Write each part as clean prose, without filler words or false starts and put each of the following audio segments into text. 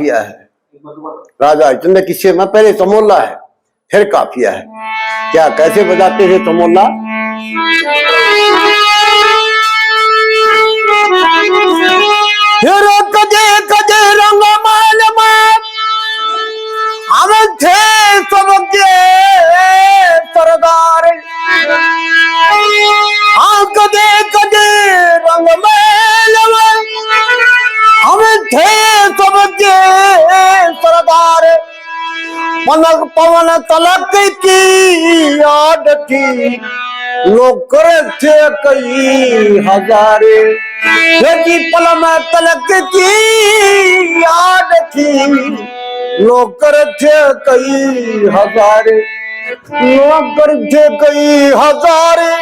काफिया है। राजा हरिश्चंद्र की शेर में पहले तमोल्ला है फिर काफिया है। क्या कैसे बजाते थे तमोल्ला? कदे कदे रंग माल हम थे सबके सरदार, हाँ कदे कदे रंग माल हम थे सबके सरदार। पलक पवन तलक की याद थी नौकर थे कई हजारे। यदि पलम तलक की याद थी नौकर थे कई हजारे। नौकर थे कई हजारे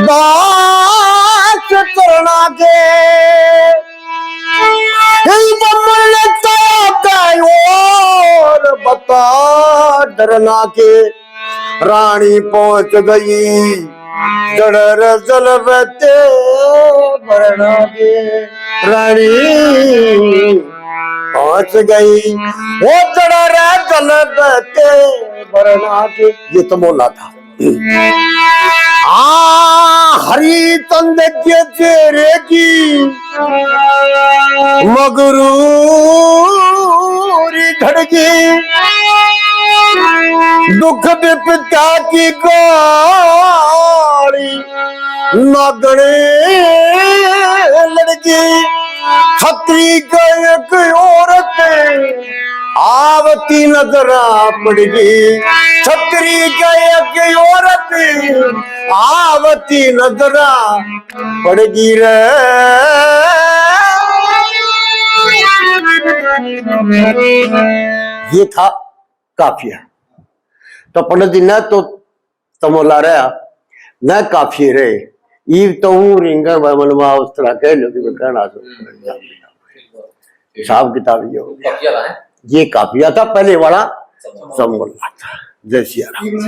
दास करना के और बता डरना के। रानी पहुंच गई जड़र जल बते भरना के। रानी पहुंच गई वो जड़र जल बते भरना के। ये तो बोला था। हरी तंद के चेहरे की मगरूरी धड़की, दुख विपदा की गाड़ी नगड़े लड़की। छतरी का एक औरत आवती नजरा पड़गी। छतरी का एक औरत आवती नजरा पड़गी रे। ये था काफिया। तो पंडित जी न तो तमोला रहा न काफिए रहे। ईव तो रिंग मनवा उस तरह कह लो कि कहना हिसाब किताब ये हो गया। ये काफिया था, पहले वाला तमोला था। जय सिया राम।